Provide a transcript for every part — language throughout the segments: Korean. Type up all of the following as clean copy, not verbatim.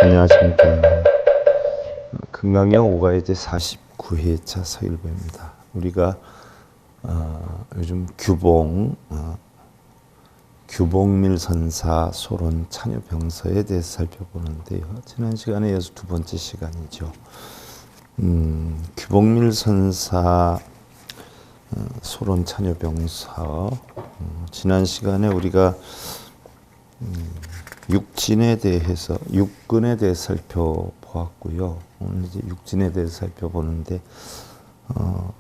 안녕하십니까. 금강경 5가이드 49회차 서일보입니다. 우리가 요즘 규봉밀선사 소론 찬유병서에 대해서 살펴보는데요. 지난 시간에 이어서 두 번째 시간이죠. 규봉밀선사 소론 찬유병서. 지난 시간에 우리가 육진에 대해서, 육근에 대해서 살펴보았고요. 오늘 이제 육진에 대해서 살펴보는데,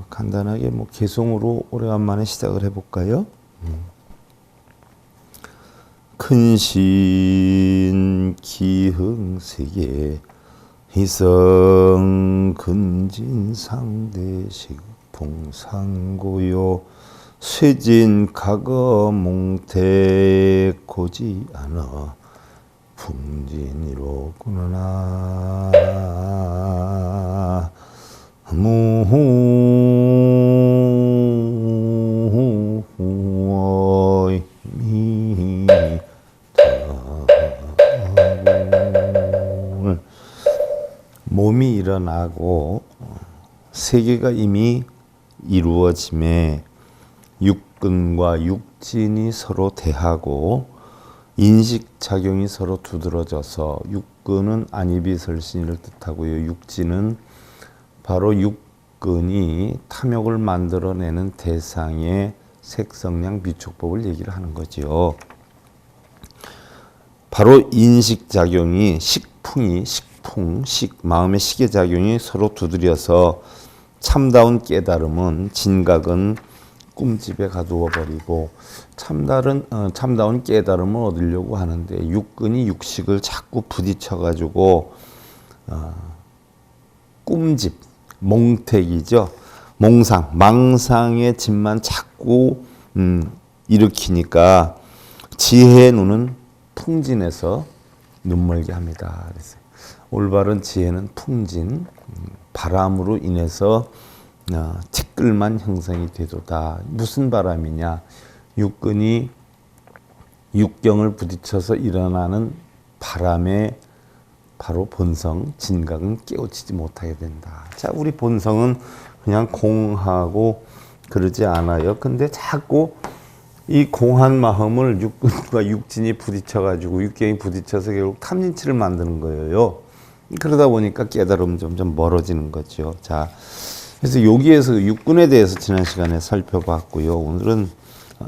간단하게 개송으로 오래간만에 시작을 해볼까요? 근신 기흥세계 희성 근진상대식 풍상고요 쇠진 가거 몽태 고지 않아 풍진이로구나 무후이 몸이 일어나고 세계가 이미 이루어짐에 육근과 육진이 서로 대하고 인식작용이 서로 두드러져서 육근은 안이비설신을 뜻하고요. 육진은 바로 육근이 탐욕을 만들어내는 대상의 색성량 미촉법을 얘기를 하는 거죠. 바로 인식작용이 마음의 시계작용이 서로 두드려서 참다운 깨달음은 진각은 꿈집에 가두어 버리고 참다운 깨달음을 얻으려고 하는데 육근이 육식을 자꾸 부딪혀 가지고 꿈집, 몽택이죠. 망상의 집만 자꾸 일으키니까 지혜의 눈은 풍진해서 눈멀게 합니다. 그래서 올바른 지혜는 풍진, 바람으로 인해서 티끌만 형성이 되도다. 무슨 바람이냐? 육근이 육경을 부딪혀서 일어나는 바람의 바로 본성, 진각은 깨우치지 못하게 된다. 자, 우리 본성은 그냥 공하고 그러지 않아요. 근데 자꾸 이 공한 마음을 육근과 육진이 부딪혀가지고 육경이 부딪혀서 결국 탐진치를 만드는 거예요. 그러다 보니까 깨달음은 점점 멀어지는 거죠. 자, 그래서 여기에서 육근에 대해서 지난 시간에 살펴봤고요. 오늘은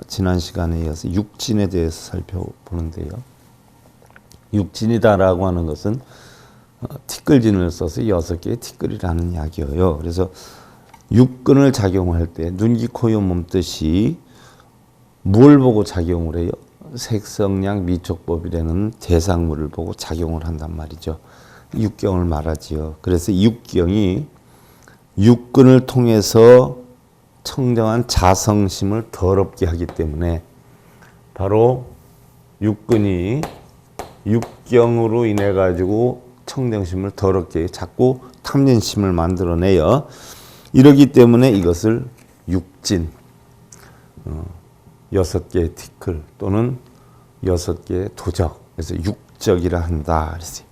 지난 시간에 이어서 육진에 대해서 살펴보는데요. 육진이다라고 하는 것은 티끌진을 써서 6개의 티끌이라는 이야기예요. 그래서 육근을 작용할 때 눈, 귀, 코, 요, 몸 뜻이 뭘 보고 작용을 해요? 색성량 미촉법이라는 대상물을 보고 작용을 한단 말이죠. 육경을 말하지요. 그래서 육경이 육근을 통해서 청정한 자성심을 더럽게 하기 때문에 바로 육근이 육경으로 인해 가지고 청정심을 더럽게 자꾸 탐진심을 만들어내요. 이러기 때문에 이것을 육진, 6개의 티끌 또는 6개의 도적, 그래서 육적이라 한다. 그랬어요.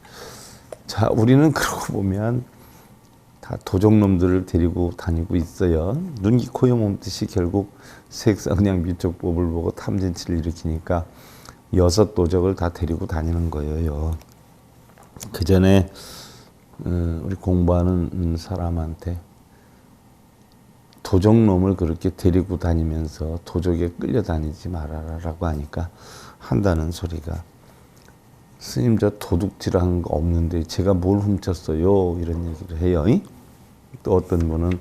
자, 우리는 그러고 보면 다 도적놈들을 데리고 다니고 있어요. 눈, 귀, 코, 요, 몸 뜻이 결국 색상량 미촉법을 보고 탐진치를 일으키니까 6도적을 다 데리고 다니는 거예요. 그 전에 우리 공부하는 사람한테 도적놈을 그렇게 데리고 다니면서 도적에 끌려다니지 말아라라고 하니까 한다는 소리가, 스님 저 도둑질한 거 없는데 제가 뭘 훔쳤어요? 이런 얘기를 해요. 또 어떤 분은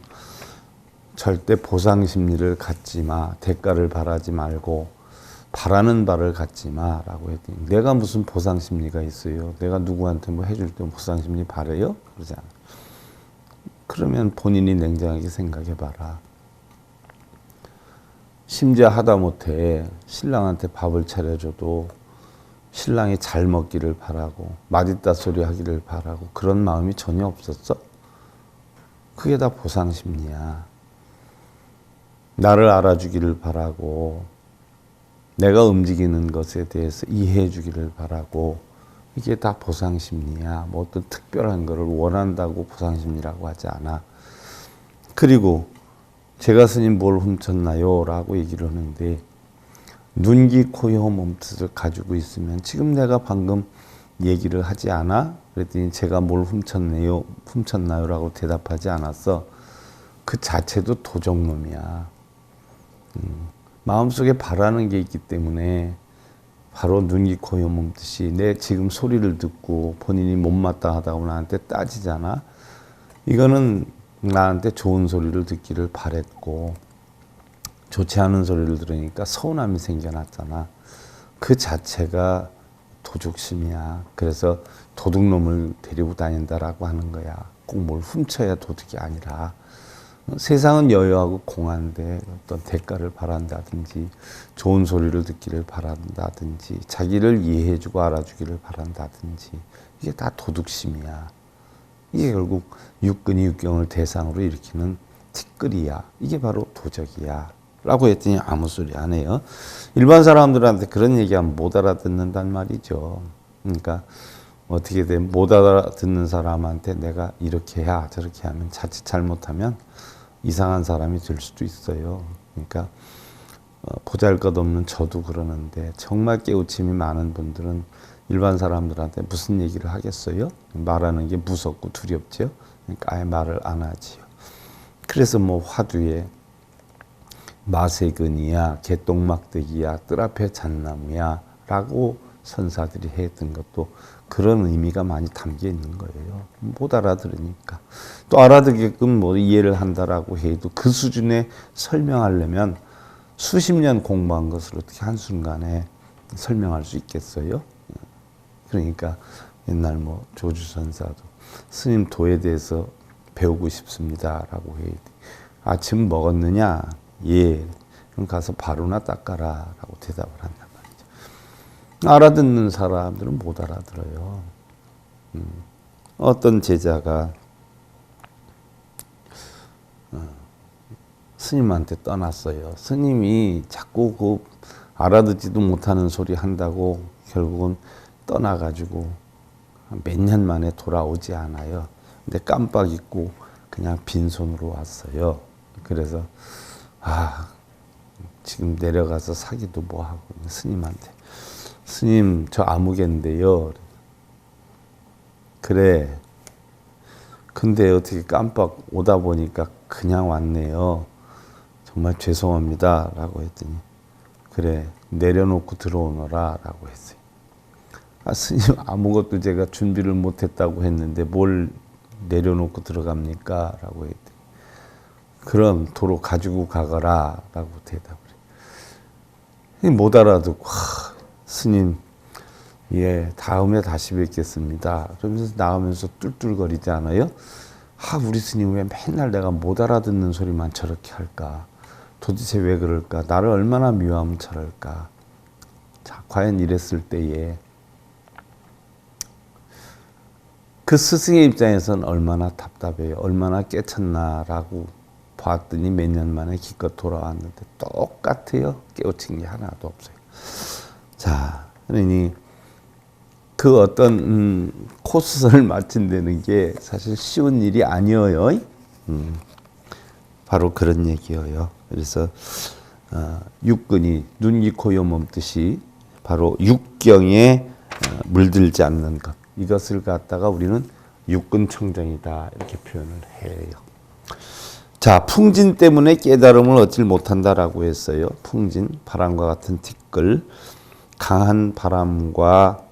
절대 보상 심리를 갖지 마, 대가를 바라지 말고 바라는 바를 갖지 마라고 했더니 내가 무슨 보상 심리가 있어요? 내가 누구한테 뭐 해줄 때 보상 심리 바래요? 그러잖아. 그러면 본인이 냉정하게 생각해 봐라. 심지어 하다못해 신랑한테 밥을 차려줘도 신랑이 잘 먹기를 바라고 맛있다 소리 하기를 바라고 그런 마음이 전혀 없었어? 그게 다 보상 심리야. 나를 알아주기를 바라고 내가 움직이는 것에 대해서 이해해 주기를 바라고 이게 다 보상심리야. 뭐 어떤 특별한 거를 원한다고 보상심리라고 하지 않아. 그리고 제가 스님 뭘 훔쳤나요? 라고 얘기를 하는데 눈, 귀, 코, 혀, 몸뜻을 가지고 있으면 지금 내가 방금 얘기를 하지 않아? 그랬더니 제가 뭘 훔쳤나요? 라고 대답하지 않았어. 그 자체도 도적놈이야. 마음속에 바라는 게 있기 때문에 바로 눈, 귀, 코, 혀, 몸뜻이 내 지금 소리를 듣고 본인이 못마땅하다고 나한테 따지잖아. 이거는 나한테 좋은 소리를 듣기를 바랬고 좋지 않은 소리를 들으니까 서운함이 생겨났잖아. 그 자체가 도둑심이야. 그래서 도둑놈을 데리고 다닌다라고 하는 거야. 꼭 뭘 훔쳐야 도둑이 아니라 세상은 여유하고 공한데 어떤 대가를 바란다든지 좋은 소리를 듣기를 바란다든지 자기를 이해해주고 알아주기를 바란다든지 이게 다 도둑심이야. 이게 결국 육근이 육경을 대상으로 일으키는 티끌이야. 이게 바로 도적이야. 라고 했더니 아무 소리 안 해요. 일반 사람들한테 그런 얘기하면 못 알아듣는단 말이죠. 그러니까 어떻게 돼? 못 알아듣는 사람한테 내가 이렇게 해야 저렇게 하면 자칫 잘못하면 이상한 사람이 될 수도 있어요. 그러니까 보잘것없는 저도 그러는데 정말 깨우침이 많은 분들은 일반 사람들한테 무슨 얘기를 하겠어요? 말하는 게 무섭고 두렵죠. 그러니까 아예 말을 안 하지요. 그래서 뭐 화두에 마세근이야, 개똥막대기야, 뜰 앞에 잣나무야 라고 선사들이 했던 것도 그런 의미가 많이 담겨 있는 거예요. 못 알아들으니까. 또 알아듣게끔 뭐 이해를 한다라고 해도 그 수준에 설명하려면 수십 년 공부한 것을 어떻게 한순간에 설명할 수 있겠어요? 그러니까 옛날 뭐 조주선사도 스님 도에 대해서 배우고 싶습니다라고 해. 아침 먹었느냐? 예. 그럼 가서 바로나 닦아라라고 대답을 한단 말이죠. 알아듣는 사람들은 못 알아들어요. 어떤 제자가 스님한테 떠났어요. 스님이 자꾸 그 알아듣지도 못하는 소리 한다고 결국은 떠나가지고 몇 년 만에 돌아오지 않아요. 근데 깜빡 잊고 그냥 빈손으로 왔어요. 그래서 지금 내려가서 사기도 뭐하고 스님한테 스님 저 아무개인데요. 그래. 근데 어떻게 깜빡 오다 보니까 그냥 왔네요. 정말 죄송합니다. 라고 했더니 그래 내려놓고 들어오너라 라고 했어요. 스님 아무것도 제가 준비를 못했다고 했는데 뭘 내려놓고 들어갑니까? 라고 했더니 그럼 도로 가지고 가거라 라고 대답을 해요. 못 알아듣고 스님 예 다음에 다시 뵙겠습니다. 그러면서 나오면서 뚫뚫거리지 않아요? 우리 스님 왜 맨날 내가 못 알아듣는 소리만 저렇게 할까? 도대체 왜 그럴까? 나를 얼마나 미워하면 저럴까? 자, 과연 이랬을 때에 그 스승의 입장에서는 얼마나 답답해요. 얼마나 깨쳤나라고 봤더니 몇 년 만에 기껏 돌아왔는데 똑같아요. 깨우친 게 하나도 없어요. 자, 그러니 그 어떤 코스를 마친다는 게 사실 쉬운 일이 아니에요. 바로 그런 얘기예요. 그래서 육근이 눈, 귀, 코, 혀, 몸 뜻이 바로 육경에 물들지 않는 것. 이것을 갖다가 우리는 육근청정이다 이렇게 표현을 해요. 자, 풍진 때문에 깨달음을 얻지 못한다라고 했어요. 풍진, 바람과 같은 티끌, 강한 바람과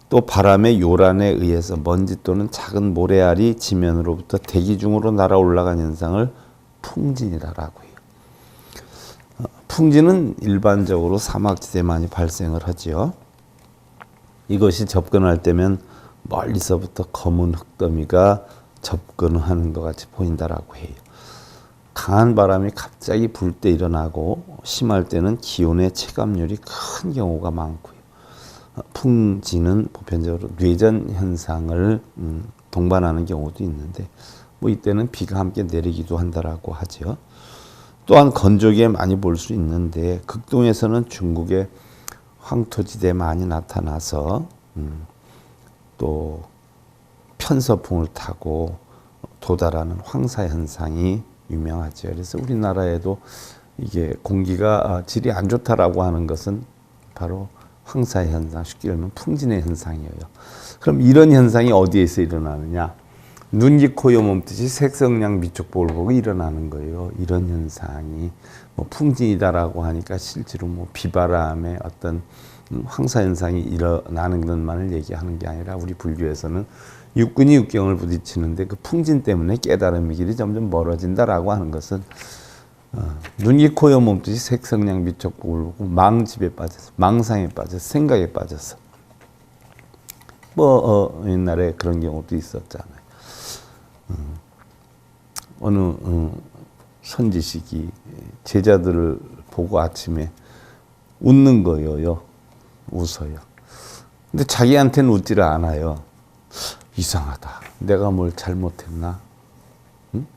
또 바람의 요란에 의해서 먼지 또는 작은 모래알이 지면으로부터 대기 중으로 날아 올라간 현상을 풍진이라고 해요. 풍진은 일반적으로 사막지대에 많이 발생을 하죠. 이것이 접근할 때면 멀리서부터 검은 흙더미가 접근하는 것 같이 보인다라고 해요. 강한 바람이 갑자기 불 때 일어나고 심할 때는 기온의 체감률이 큰 경우가 많고요. 풍진은 보편적으로 뇌전 현상을 동반하는 경우도 있는데 뭐 이때는 비가 함께 내리기도 한다라고 하죠. 또한 건조기에 많이 볼 수 있는데 극동에서는 중국의 황토지대에 많이 나타나서 또 편서풍을 타고 도달하는 황사 현상이 유명하죠. 그래서 우리나라에도 이게 공기가 질이 안 좋다라고 하는 것은 바로 황사 현상, 쉽게 말하면 풍진의 현상이에요. 그럼 이런 현상이 어디에서 일어나느냐? 눈, 귀, 코, 여 몸뜻이 색성량 미촉복을 보고 일어나는 거예요. 이런 현상이 뭐 풍진이다라고 하니까 실제로 뭐 비바람의 어떤 황사 현상이 일어나는 것만을 얘기하는 게 아니라 우리 불교에서는 육근이 육경을 부딪히는데 그 풍진 때문에 깨달음의 길이 점점 멀어진다라고 하는 것은 눈, 귀, 코, 여 몸뜻이 색성량 미촉복을 보고 망집에 빠져서, 망상에 빠져서, 생각에 빠져서 뭐 옛날에 그런 경우도 있었잖아요. 어느 선지식이 제자들을 보고 아침에 웃는 거예요. 웃어요. 근데 자기한테는 웃지를 않아요. 이상하다. 내가 뭘 잘못했나? 응?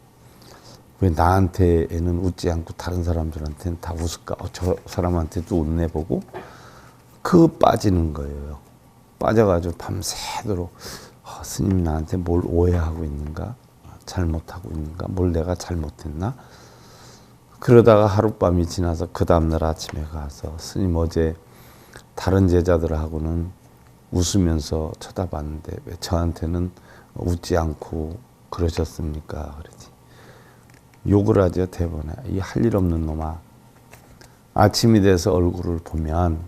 왜 나한테는 웃지 않고 다른 사람들한테는 다 웃을까? 저 사람한테도 웃네 보고 그 빠지는 거예요. 빠져가지고 밤새도록 스님이 나한테 뭘 오해하고 있는가? 잘못하고 있는가? 뭘 내가 잘못했나? 그러다가 하룻밤이 지나서 그 다음날 아침에 가서 스님 어제 다른 제자들하고는 웃으면서 쳐다봤는데 왜 저한테는 웃지 않고 그러셨습니까? 그러지. 욕을 하죠. 대번에. 이 할 일 없는 놈아. 아침이 돼서 얼굴을 보면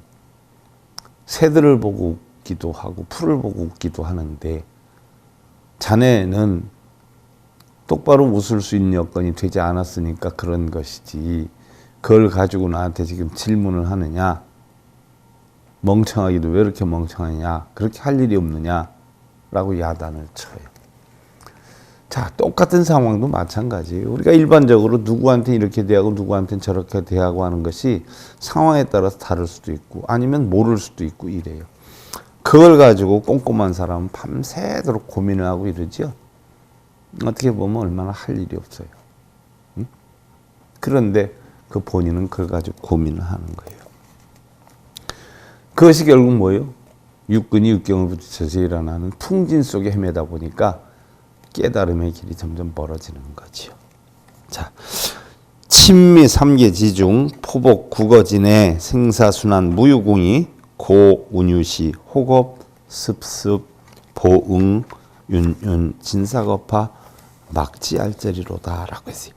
새들을 보고 웃기도 하고 풀을 보고 웃기도 하는데 자네는 똑바로 웃을 수 있는 여건이 되지 않았으니까 그런 것이지 그걸 가지고 나한테 지금 질문을 하느냐? 멍청하기도 왜 이렇게 멍청하냐? 그렇게 할 일이 없느냐? 라고 야단을 쳐요. 자, 똑같은 상황도 마찬가지예요. 우리가 일반적으로 누구한테 이렇게 대하고 누구한테 저렇게 대하고 하는 것이 상황에 따라서 다를 수도 있고 아니면 모를 수도 있고 이래요. 그걸 가지고 꼼꼼한 사람은 밤새도록 고민을 하고 이러죠. 어떻게 보면 얼마나 할 일이 없어요. 응? 그런데 그 본인은 그걸 가지고 고민을 하는 거예요. 그것이 결국 뭐예요? 육근이 육경을 부딪혀서 일어나는 풍진 속에 헤매다 보니까 깨달음의 길이 점점 멀어지는 거지요. 자, 친미 삼계지중 포복 국어진의 생사순환 무유궁이 고운유시 호겁 습습 보응 윤윤 진사거파 막지알제리로다라고 했어요.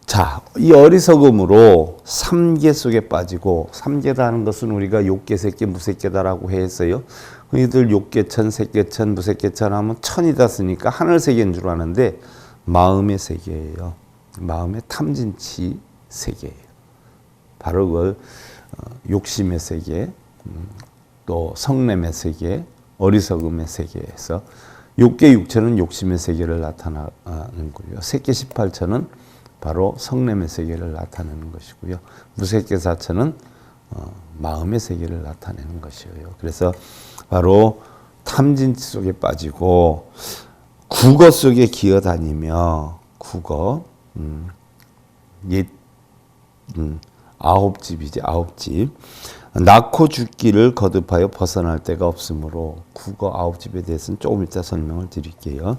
자, 이 어리석음으로 삼계 속에 빠지고 삼계라는 것은 우리가 욕계, 색계, 무색계다라고 했어요. 흔히들 욕계천, 색계천, 무색계천 하면 천이다 쓰니까 하늘 세계인 줄 아는데 마음의 세계예요. 마음의 탐진치 세계예요. 바로 그 욕심의 세계, 또 성냄의 세계, 어리석음의 세계에서 욕계 6천은 욕심의 세계를 나타나는 거고요. 색계 18천은 바로 성냄의 세계를 나타내는 것이고요. 무색계 4천은 마음의 세계를 나타내는 것이에요. 그래서 바로 탐진치 속에 빠지고 국어 속에 기어다니며 국어 아홉 집이지 아홉 집 낳고 죽기를 거듭하여 벗어날 데가 없으므로 국어 아홉 집에 대해서는 조금 이따 설명을 드릴게요.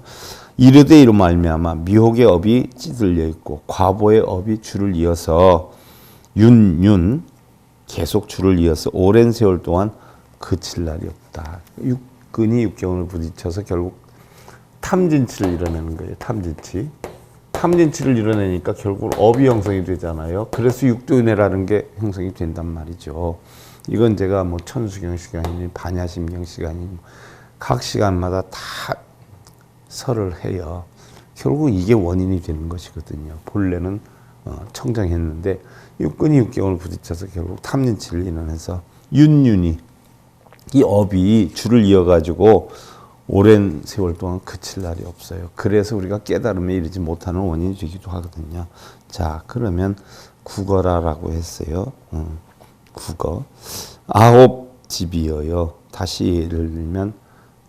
이르되 이로 말미암아 미혹의 업이 찌들려 있고 과보의 업이 줄을 이어서 윤윤 계속 줄을 이어서 오랜 세월 동안 그칠 날이 없다. 육근이 육경을 부딪혀서 결국 탐진치를 이뤄내는 거예요. 탐진치를 이뤄내니까 결국 업이 형성이 되잖아요. 그래서 육도윤회라는 게 형성이 된단 말이죠. 이건 제가 뭐 천수경 시간이니 반야심경 시간이니 각 시간마다 다 설을 해요. 결국 이게 원인이 되는 것이거든요. 본래는 청정했는데 육근이 육경을 부딪혀서 결국 탐진치를 이뤄내서 윤윤이 이 업이 줄을 이어가지고 오랜 세월 동안 그칠 날이 없어요. 그래서 우리가 깨달음에 이르지 못하는 원인이 되기도 하거든요. 자, 그러면 국어라라고 했어요. 국어. 아홉 집이어요. 다시 예를 들면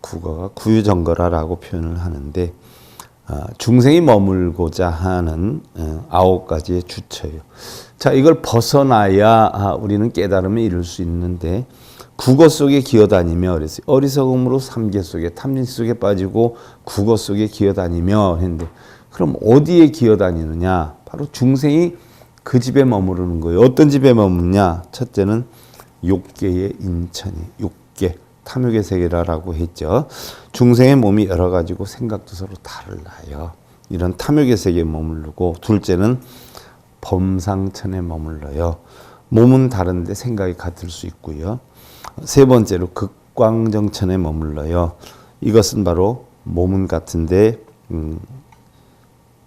국어가 구유정거라라고 표현을 하는데 중생이 머물고자 하는 아홉 가지의 주처예요. 자, 이걸 벗어나야 우리는 깨달음에 이를 수 있는데 국어 속에 기어다니며 그랬어요. 어리석음으로 삼계 속에 탐진 속에 빠지고 국어 속에 기어다니며 했는데 그럼 어디에 기어다니느냐? 바로 중생이 그 집에 머무르는 거예요. 어떤 집에 머무르냐? 첫째는 욕계의 인천이 욕계 탐욕의 세계라고 했죠. 중생의 몸이 여러 가지고 생각도 서로 달라요. 이런 탐욕의 세계에 머무르고 둘째는 범상천에 머물러요. 몸은 다른데 생각이 같을 수 있고요. 세 번째로 극광정천에 머물러요. 이것은 바로 몸은 같은데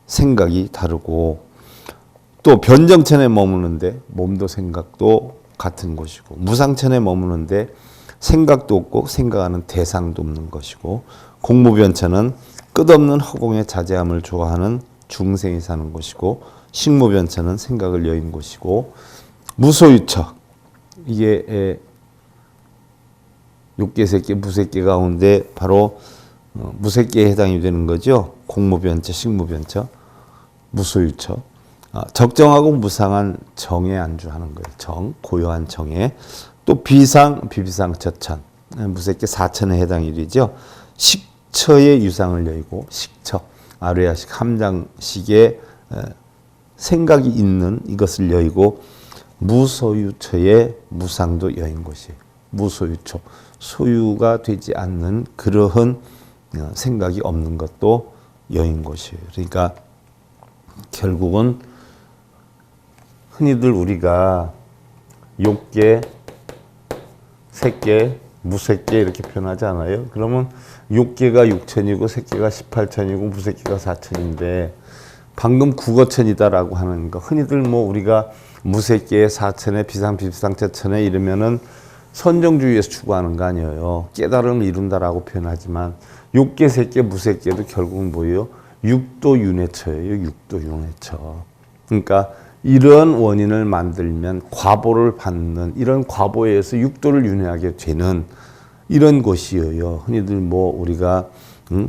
생각이 다르고 또 변정천에 머무는데 몸도 생각도 같은 곳이고 무상천에 머무는데 생각도 없고 생각하는 대상도 없는 것이고 공무변천은 끝없는 허공의 자제함을 좋아하는 중생이 사는 곳이고 식무변천은 생각을 여인 곳이고 무소유처 이게 욕계, 색계, 무색계 가운데 바로 무색계에 해당이 되는 거죠. 공무변처, 식무변처, 무소유처. 적정하고 무상한 정에 안주하는 거예요. 정, 고요한 정에. 또 비상, 비비상처천, 무색계 사천에 해당이 되죠. 식처의 유상을 여의고 식처, 아뢰야식, 함장식의 생각이 있는 이것을 여의고 무소유처의 무상도 여인 것이에요. 무소유처, 소유가 되지 않는 그러한 생각이 없는 것도 여인 것이에요. 그러니까 결국은 흔히들 우리가 욕계, 색계, 무색계 이렇게 표현하지 않아요? 그러면 욕계가 6천이고 색계가 18천이고 무색계가 4천인데 방금 국어천이다라고 하는 거 흔히들 뭐 우리가 무색계에 4천에 비상비상처천에 이러면은 선정주의에서 추구하는 거 아니에요. 깨달음을 이룬다라고 표현하지만 욕계, 색계, 무색계도 결국은 뭐예요? 육도윤회처예요. 육도윤회처. 그러니까 이런 원인을 만들면 과보를 받는 이런 과보에 의해서 육도를 윤회하게 되는 이런 것이에요. 흔히들 뭐 우리가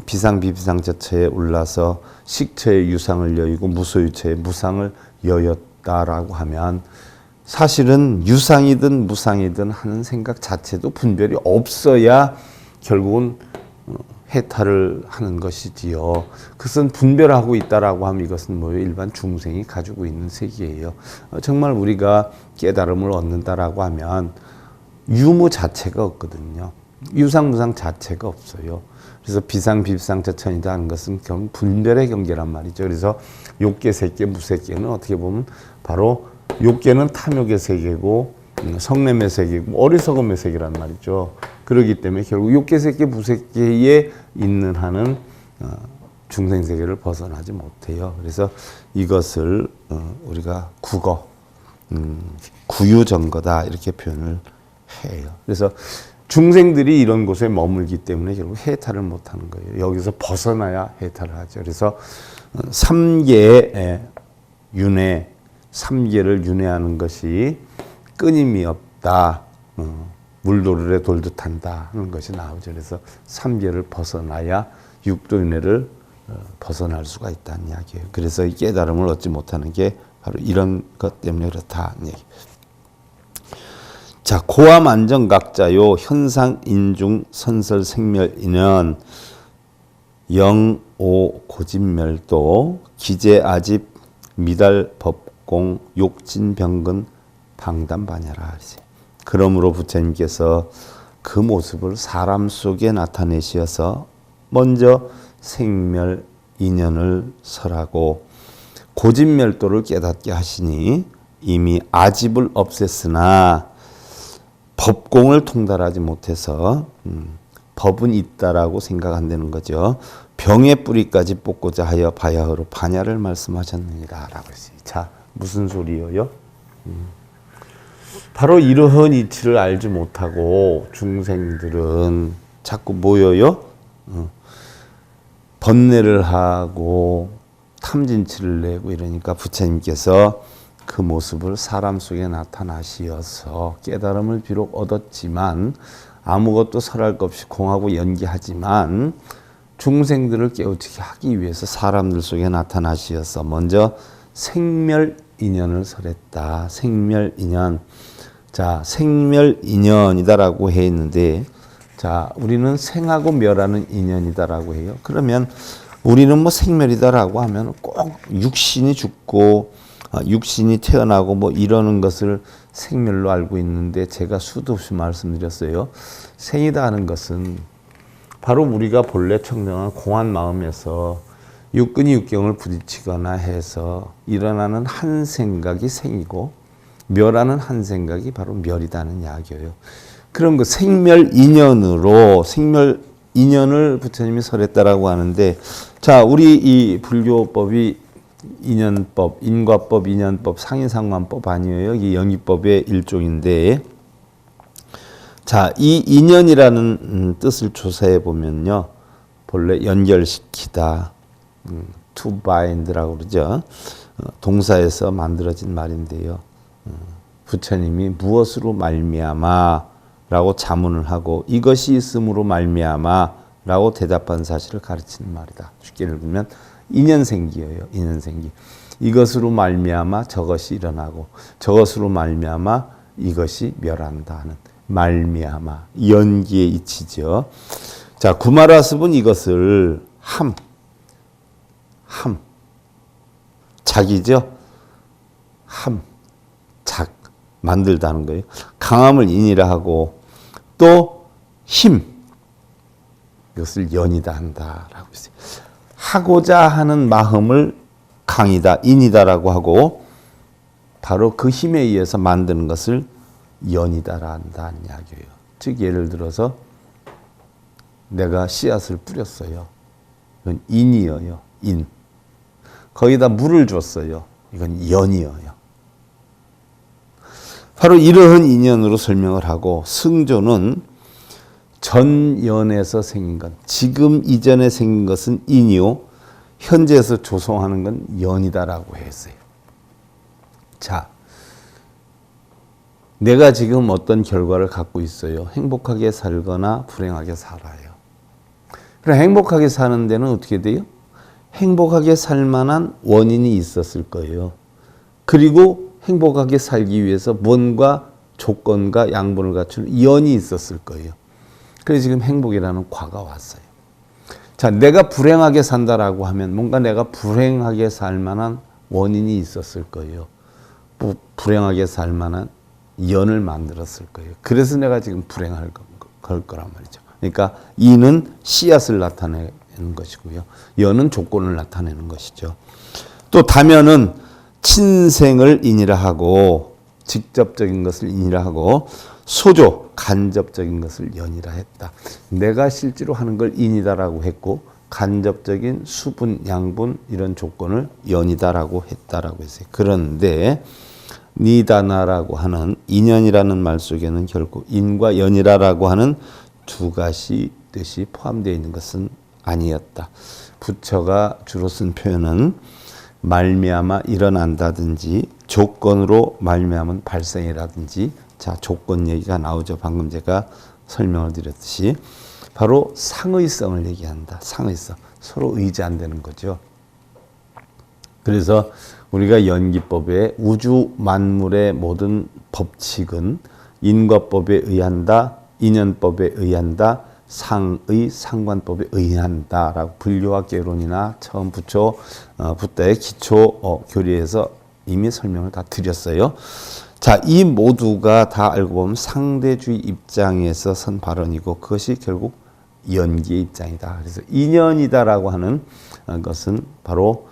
비상비비상처처에 올라서 식처의 유상을 여의고 무소유처의 무상을 여였다라고 하면 사실은 유상이든 무상이든 하는 생각 자체도 분별이 없어야 결국은 해탈을 하는 것이지요. 그것은 분별하고 있다라고 하면 이것은 뭐예요? 일반 중생이 가지고 있는 세계예요. 정말 우리가 깨달음을 얻는다라고 하면 유무 자체가 없거든요. 유상무상 자체가 없어요. 그래서 비상비상처천이다 하는 것은 분별의 경계란 말이죠. 그래서 욕계, 색계, 무색계는 어떻게 보면 바로 욕계는 탐욕의 세계고 성냄의 세계고 어리석음의 세계란 말이죠. 그렇기 때문에 결국 욕계, 색계, 무색계에 있는 한은 중생 세계를 벗어나지 못해요. 그래서 이것을 우리가 국어, 구유정거다 이렇게 표현을 해요. 그래서 중생들이 이런 곳에 머물기 때문에 결국 해탈을 못하는 거예요. 여기서 벗어나야 해탈을 하죠. 그래서 삼계의 윤회, 삼계를 윤회하는 것이 끊임이 없다. 물도르래 돌듯 한다 하는 것이 나오죠. 그래서 삼계를 벗어나야 육도윤회를 벗어날 수가 있다는 이야기예요. 그래서 이 깨달음을 얻지 못하는 게 바로 이런 것 때문에 그렇다는 얘기. 자, 고암 안정각자요 현상 인중 선설 생멸 인연 영오 고진멸도 기재 아집 미달 법공 욕진 병근 방담반야라. 그러므로 부처님께서 그 모습을 사람 속에 나타내셔서 먼저 생멸 인연을 설하고 고진멸도를 깨닫게 하시니 이미 아집을 없앴으나 법공을 통달하지 못해서 법은 있다라고 생각한다는 거죠. 병의 뿌리까지 뽑고자 하여 바야흐로 반야를 말씀하셨느니라라고 했어요. 자, 무슨 소리예요? 바로 이러한 이치를 알지 못하고 중생들은 자꾸 모여요. 번뇌를 하고 탐진치를 내고 이러니까 부처님께서 그 모습을 사람 속에 나타나시어서 깨달음을 비록 얻었지만 아무것도 설할 것 없이 공하고 연기하지만 중생들을 깨우치게 하기 위해서 사람들 속에 나타나시어서 먼저 생멸 인연을 설했다. 생멸 인연. 자, 생멸인연이다라고 해 있는데, 자, 우리는 생하고 멸하는 인연이다라고 해요. 그러면 우리는 뭐 생멸이다라고 하면 꼭 육신이 죽고 육신이 태어나고 뭐 이러는 것을 생멸로 알고 있는데, 제가 수도 없이 말씀드렸어요. 생이다 하는 것은 바로 우리가 본래 청정한 공한 마음에서 육근이 육경을 부딪히거나 해서 일어나는 한 생각이 생이고, 멸하는 한 생각이 바로 멸이다는 이야기예요. 그런 거 생멸인연으로, 생멸인연을 부처님이 설했다라고 하는데, 자, 우리 이 불교법이 인연법, 인과법, 인연법, 상인상관법 아니에요. 이 영이법의 일종인데, 자, 이 인연이라는 뜻을 조사해 보면요, 본래 연결시키다, to bind라고 그러죠. 동사에서 만들어진 말인데요. 부처님이 무엇으로 말미암아라고 자문을 하고 이것이 있음으로 말미암아라고 대답한 사실을 가르치는 말이다. 쉽게 읽으면 인연생기예요. 인연생기. 이것으로 말미암아 저것이 일어나고 저것으로 말미암아 이것이 멸한다 하는 말미암아, 연기의 이치죠. 자, 구마라습은 이것을 작이죠. 작, 만들다는 거예요. 강함을 인이라 하고, 또 힘, 이것을 연이다 한다라고 했어요. 하고자 하는 마음을 강이다, 인이다라고 하고, 바로 그 힘에 의해서 만드는 것을 연이다라 한다는 이야기예요. 즉 예를 들어서 내가 씨앗을 뿌렸어요. 이건 인이어요. 인. 거기다 물을 줬어요. 이건 연이어요. 바로 이러한 인연으로 설명을 하고, 승조는 전연에서 생긴 것, 지금 이전에 생긴 것은 인이요, 현재에서 조성하는 건 연이다라고 했어요. 자, 내가 지금 어떤 결과를 갖고 있어요. 행복하게 살거나 불행하게 살아요. 그럼 행복하게 사는 데는 어떻게 돼요? 행복하게 살 만한 원인이 있었을 거예요. 그리고 행복하게 살기 위해서 뭔가 조건과 양분을 갖춘 연이 있었을 거예요. 그래서 지금 행복이라는 과가 왔어요. 자, 내가 불행하게 산다라고 하면 뭔가 내가 불행하게 살 만한 원인이 있었을 거예요. 불행하게 살 만한 연을 만들었을 거예요. 그래서 내가 지금 불행할 거란 말이죠. 그러니까 이는 씨앗을 나타내는 것이고요. 연은 조건을 나타내는 것이죠. 또 다면은 친생을 인이라 하고, 직접적인 것을 인이라 하고, 소조, 간접적인 것을 연이라 했다. 내가 실제로 하는 걸 인이다라고 했고, 간접적인 수분, 양분 이런 조건을 연이다라고 했다라고 했어요. 그런데 니다나라고 하는 인연이라는 말 속에는 결국 인과 연이라고 하는 두 가지 뜻이 포함되어 있는 것은 아니었다. 부처가 주로 쓴 표현은 말미암아 일어난다든지 조건으로 말미암은 발생이라든지, 자, 조건 얘기가 나오죠. 방금 제가 설명을 드렸듯이 바로 상의성을 얘기한다. 상의성. 서로 의지한다는 거죠. 그래서 우리가 연기법에 우주 만물의 모든 법칙은 인과법에 의한다, 인연법에 의한다, 상의 상관법에 의한다라고 불교학 개론이나 처음 부터의 기초 교리에서 이미 설명을 다 드렸어요. 자, 이 모두가 다 알고 보면 상대주의 입장에서 선 발언이고, 그것이 결국 연기의 입장이다. 그래서 인연이다라고 하는 것은 바로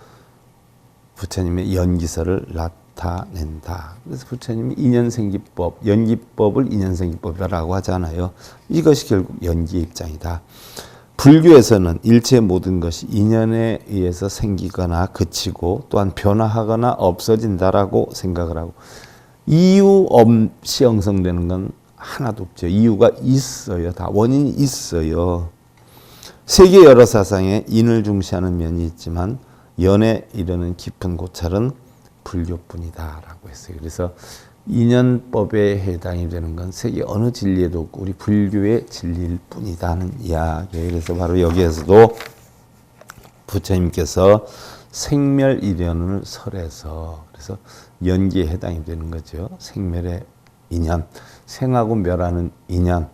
부처님의 연기설을 나타낸다. 그래서 부처님이 인연생기법, 연기법을 인연생기법이라고 하잖아요. 이것이 결국 연기의 입장이다. 불교에서는 일체 모든 것이 인연에 의해서 생기거나 그치고 또한 변화하거나 없어진다라고 생각을 하고, 이유 없이 형성되는 건 하나도 없죠. 이유가 있어요. 다 원인이 있어요. 세계 여러 사상에 인을 중시하는 면이 있지만 연에 이르는 깊은 고찰은 불교뿐이다라고 했어요. 그래서 인연법에 해당이 되는 건 세계 어느 진리에도 없고 우리 불교의 진리일 뿐이다는 이야기예요. 그래서 바로 여기에서도 부처님께서 생멸일연을 설해서, 그래서 연기에 해당이 되는 거죠. 생멸의 인연, 생하고 멸하는 인연,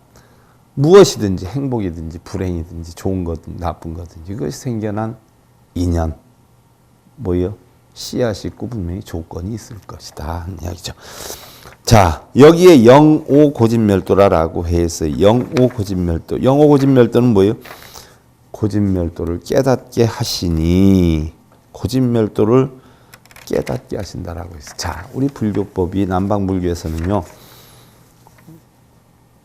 무엇이든지 행복이든지 불행이든지 좋은 거든 나쁜 거든지 그것이 생겨난 인연, 뭐요? 씨앗이 있고 분명히 조건이 있을 것이다 하는 이야기죠. 자, 여기에 영오 고진멸도라고 해서 영오 고진멸도. 영오 고진멸도는 뭐예요? 고진멸도를 깨닫게 하시니, 고진멸도를 깨닫게 하신다라고 했어요. 자, 우리 불교법이 남방불교에서는요,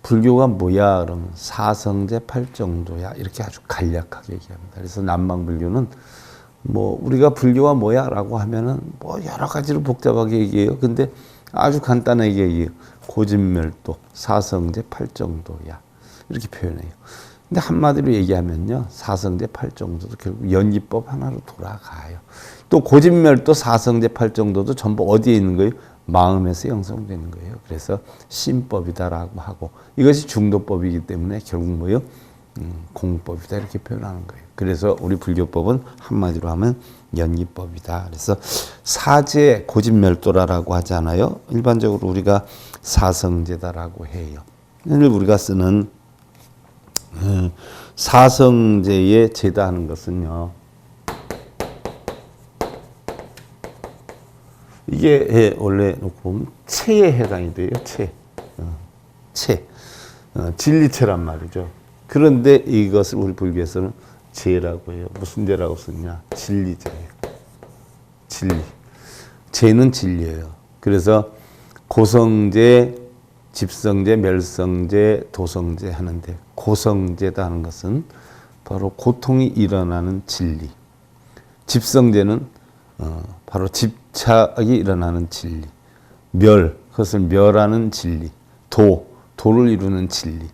불교가 뭐야? 그러면 사성제 팔정도야. 이렇게 아주 간략하게 얘기합니다. 그래서 남방불교는 뭐 우리가 불교가 뭐야? 라고 하면은 뭐 여러 가지로 복잡하게 얘기해요. 근데 아주 간단하게 얘기해요. 고진멸도, 사성제 팔정도야. 이렇게 표현해요. 근데 한마디로 얘기하면요, 사성제 팔정도도 결국 연기법 하나로 돌아가요. 또 고진멸도, 사성제 팔정도도 전부 어디에 있는 거예요? 마음에서 형성되는 거예요. 그래서 신법이다라고 하고, 이것이 중도법이기 때문에 결국 뭐예요? 공법이다 이렇게 표현하는 거예요. 그래서 우리 불교법은 한마디로 하면 연기법이다. 그래서 사제 고진멸도라고 하잖아요. 일반적으로 우리가 사성제다라고 해요. 우리가 쓰는 사성제의 제다 하는 것은요, 이게 원래 놓고 보면 체에 해당이 돼요. 체. 진리체란 말이죠. 그런데 이것을 우리 불교에서는 제라고 해요. 무슨 제라고 쓰냐? 진리제예요. 진리. 제는 진리예요. 그래서 고성제, 집성제, 멸성제, 도성제 하는데, 고성제다 하는 것은 바로 고통이 일어나는 진리. 집성제는 바로 집착이 일어나는 진리. 그것을 멸하는 진리. 도를 이루는 진리.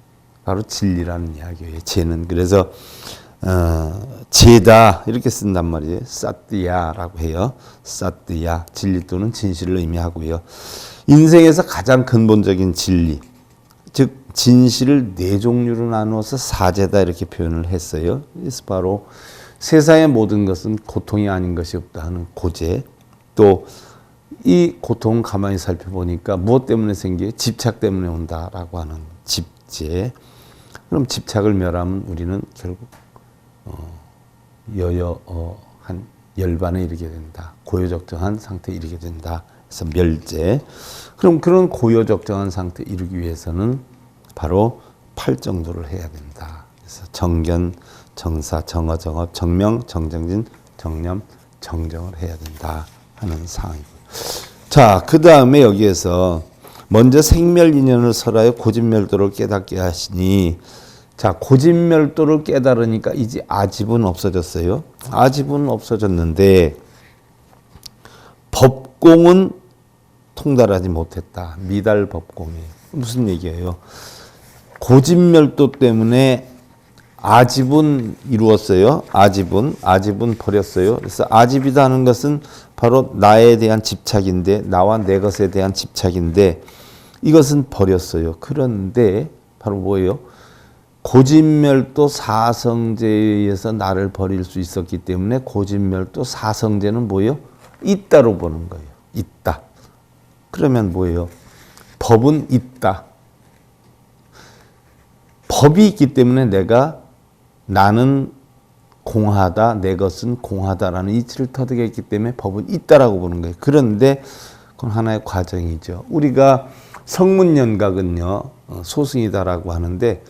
바로 진리라는 이야기예요. 제는. 그래서 제다 이렇게 쓴단 말이에요. 사띠야라고 해요. 사띠야, 진리 또는 진실을 의미하고요. 인생에서 가장 근본적인 진리, 즉 진실을 네 종류로 나누어서 사제다 이렇게 표현을 했어요. 그래서 바로 세상의 모든 것은 고통이 아닌 것이 없다 하는 고제, 또 이 고통을 가만히 살펴보니까 무엇 때문에 생겨요? 집착 때문에 온다라고 하는 집제. 그럼 집착을 멸하면 우리는 결국 여여한 열반에 이르게 된다. 고요적정한 상태에 이르게 된다. 그래서 멸제. 그럼 그런 고요적정한 상태에 이르기 위해서는 바로 팔정도를 해야 된다. 그래서 정견, 정사, 정어, 정업, 정명, 정정진, 정념, 정정을 해야 된다 하는 상황이고. 자, 그 다음에 여기에서 먼저 생멸인연을 설하여 고진멸도를 깨닫게 하시니, 자, 고진멸도를 깨달으니까 이제 아집은 없어졌어요. 아집은 없어졌는데 법공은 통달하지 못했다. 미달법공이에요. 무슨 얘기예요? 고진멸도 때문에 아집은 이루었어요. 아집은 버렸어요. 그래서 아집이다 하는 것은 바로 나에 대한 집착인데, 나와 내 것에 대한 집착인데, 이것은 버렸어요. 그런데 바로 뭐예요? 고진멸도 사성제에 의해서 나를 버릴 수 있었기 때문에 고진멸도 사성제는 뭐예요? 있다로 보는 거예요. 있다. 그러면 뭐예요? 법은 있다. 법이 있기 때문에 나는 공하다, 내 것은 공하다라는 이치를 터득 했기 때문에 법은 있다라고 보는 거예요. 그런데 그건 하나의 과정이죠. 우리가 성문연각은요, 소승이다라고 하는데,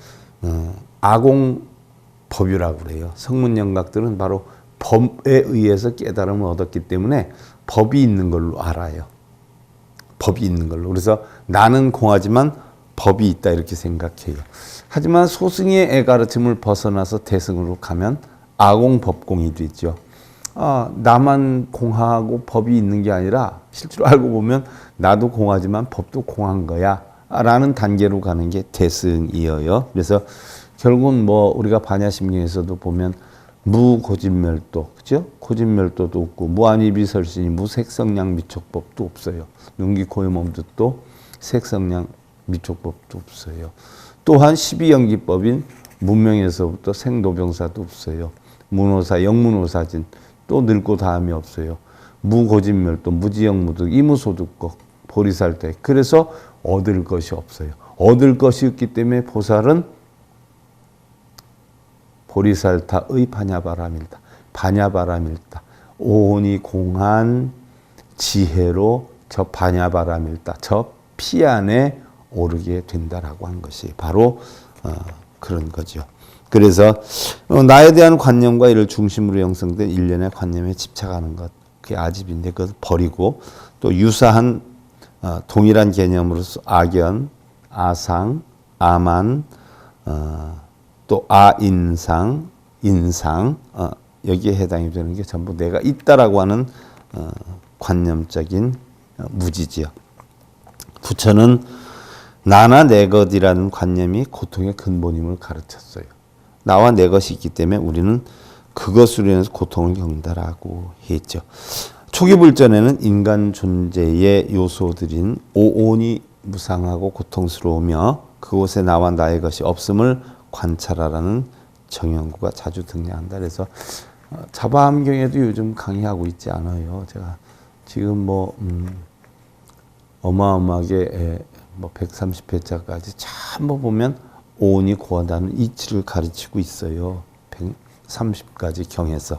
아공법유라고 그래요. 성문연각들은 바로 법에 의해서 깨달음을 얻었기 때문에 법이 있는 걸로 알아요. 법이 있는 걸로. 그래서 나는 공하지만 법이 있다 이렇게 생각해요. 하지만 소승의 가르침을 벗어나서 대승으로 가면 아공법공이 되죠. 나만 공하고 법이 있는 게 아니라 실제로 알고 보면 나도 공하지만 법도 공한 거야 라는 단계로 가는 게 대승이에요. 그래서 결국은 뭐 우리가 반야심경에서도 보면 무고진멸도, 그죠? 고진멸도도 없고, 무한이비설신이 무색성량 미촉법도 없어요. 눈기코의몸도 색성량 미촉법도 없어요. 또한 12연기법인 문명에서부터 생도병사도 없어요. 문호사, 영문호사진, 또 늙고 다음이 없어요. 무고진멸도, 무지영무득, 이무소득법, 보리살대. 그래서 얻을 것이 없어요. 얻을 것이 없기 때문에 보살은 보리살타의 반야바람일다. 반야바람일다. 오온이 공한 지혜로 저 반야바람일다. 저 피 안에 오르게 된다라고 한 것이 바로 그런 거죠. 그래서 나에 대한 관념과 이를 중심으로 형성된 일련의 관념에 집착하는 것, 그게 아집인데 그것을 버리고 또 유사한 동일한 개념으로서 악연, 아상, 아만, 또 아인상, 인상 여기에 해당이 되는 게 전부 내가 있다라고 하는 관념적인 무지지요. 부처는 나나 내 것이라는 관념이 고통의 근본임을 가르쳤어요. 나와 내 것이 있기 때문에 우리는 그것으로 인해서 고통을 겪는다라고 했죠. 초기 불전에는 인간 존재의 요소들인 오온이 무상하고 고통스러우며 그곳에 나와 나의 것이 없음을 관찰하라는 정연구가 자주 등장한다. 그래서 자바암경에도 요즘 강의하고 있지 않아요. 제가 지금 어마어마하게 130회차까지 전부 보면 오온이 고하다는 이치를 가르치고 있어요. 130가지 경에서.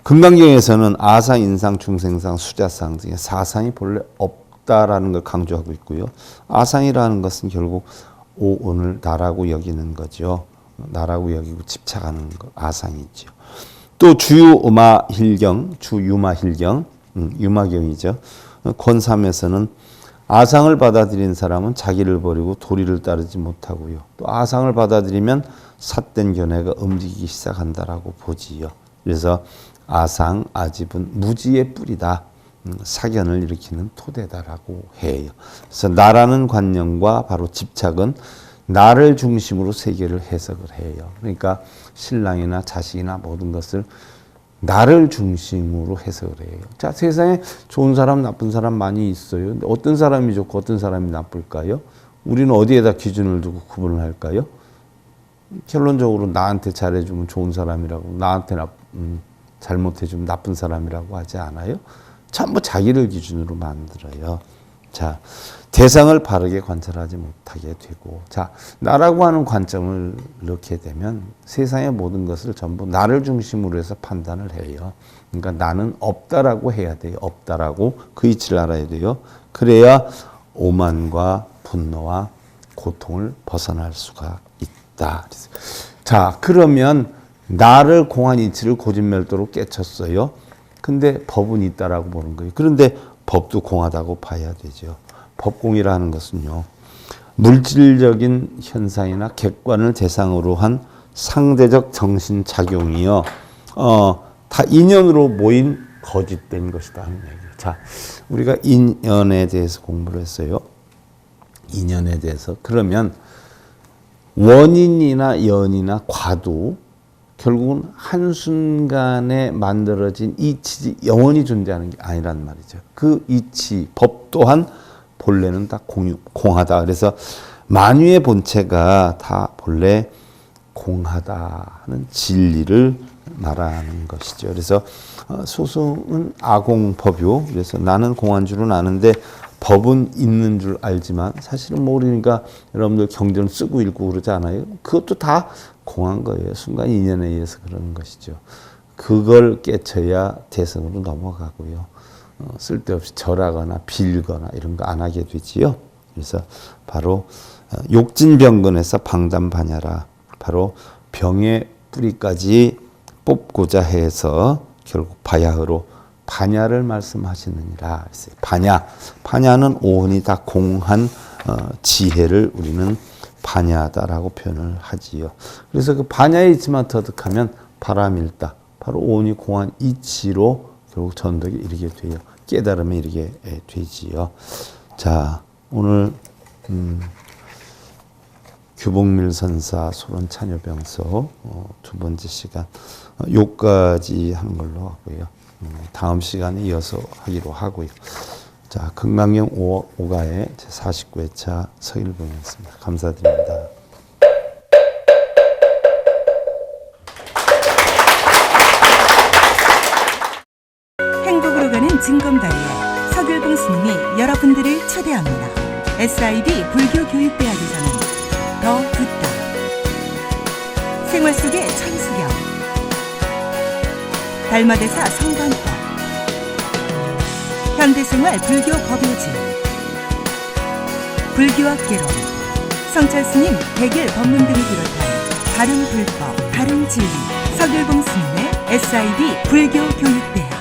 금강경에서는 아상, 인상, 중생상, 수자상 등의 사상이 본래 없다라는 걸 강조하고 있고요. 아상이라는 것은 결국 오온을 나라고 여기는 거죠. 나라고 여기고 집착하는 거, 아상이죠. 또 주유마힐경, 유마경이죠. 권삼에서는 아상을 받아들인 사람은 자기를 버리고 도리를 따르지 못하고요. 또 아상을 받아들이면 삿된 견해가 움직이기 시작한다라고 보지요. 그래서 아상, 아집은 무지의 뿌리다. 사견을 일으키는 토대다라고 해요. 그래서 나라는 관념과 바로 집착은 나를 중심으로 세계를 해석을 해요. 그러니까 신랑이나 자식이나 모든 것을 나를 중심으로 해석을 해요. 자, 세상에 좋은 사람, 나쁜 사람 많이 있어요. 근데 어떤 사람이 좋고 어떤 사람이 나쁠까요? 우리는 어디에다 기준을 두고 구분을 할까요? 결론적으로 나한테 잘해주면 좋은 사람이라고, 나한테 잘못해주면 나쁜 사람이라고 하지 않아요? 전부 자기를 기준으로 만들어요. 자, 대상을 바르게 관찰하지 못하게 되고, 자, 나라고 하는 관점을 넣게 되면 세상의 모든 것을 전부 나를 중심으로 해서 판단을 해요. 그러니까 나는 없다라고 해야 돼요. 없다라고 그 이치를 알아야 돼요. 그래야 오만과 분노와 고통을 벗어날 수가 있다. 자, 그러면 나를 공한 이치를 고진멸도로 깨쳤어요. 근데 법은 있다라고 보는 거예요. 그런데 법도 공하다고 봐야 되죠. 법공이라는 것은요, 물질적인 현상이나 객관을 대상으로 한 상대적 정신작용이요, 다 인연으로 모인 거짓된 것이다 하는 얘기예요. 자, 우리가 인연에 대해서 공부를 했어요. 인연에 대해서. 그러면 원인이나 연이나 과도 결국은 한순간에 만들어진 이치지 영원히 존재하는 게 아니란 말이죠. 그 이치, 법 또한 본래는 다 공하다. 그래서 만유의 본체가 다 본래 공하다 하는 진리를 말하는 것이죠. 그래서 소승은 아공법요. 그래서 나는 공한 줄은 아는데 법은 있는 줄 알지만 사실은 모르니까 여러분들 경전 쓰고 읽고 그러지 않아요? 그것도 다 공한 거예요. 순간 인연에 의해서 그러는 것이죠. 그걸 깨쳐야 대성으로 넘어가고요. 쓸데없이 절하거나 빌거나 이런 거 안 하게 되지요. 그래서 바로 욕진병근에서 방담반야라. 바로 병의 뿌리까지 뽑고자 해서 결국 바야흐로 반야를 말씀하시느니라. 반야는 오온이 다 공한 지혜를 우리는 반야다라고 표현을 하지요. 그래서 그 반야에 있지만 터득하면 바람일다. 바로 오온이 공한 이치로 결국 전덕에 이르게 돼요. 깨달음에 이르게 되지요. 자, 오늘 규복밀선사 소론찬요병서 두 번째 시간 요까지 하는 걸로 하고요. 다음 시간에 이어서 하기로 하고요. 자, 금강경 5가의 제49회차 서일봉이었습니다. 감사드립니다. 행복으로 가는 징검다리에 서길봉 스님이 여러분들을 초대합니다. SIB 불교교육대학에서는 더 듣다, 생활 속의 천수경, 달마대사 성관법, 현대생활 불교 법요지, 불교학 개론, 성찰스님 백일 법문 등을 비롯한 다른 불법, 다른 진리, 서길봉 스님의 SIB 불교교육대학.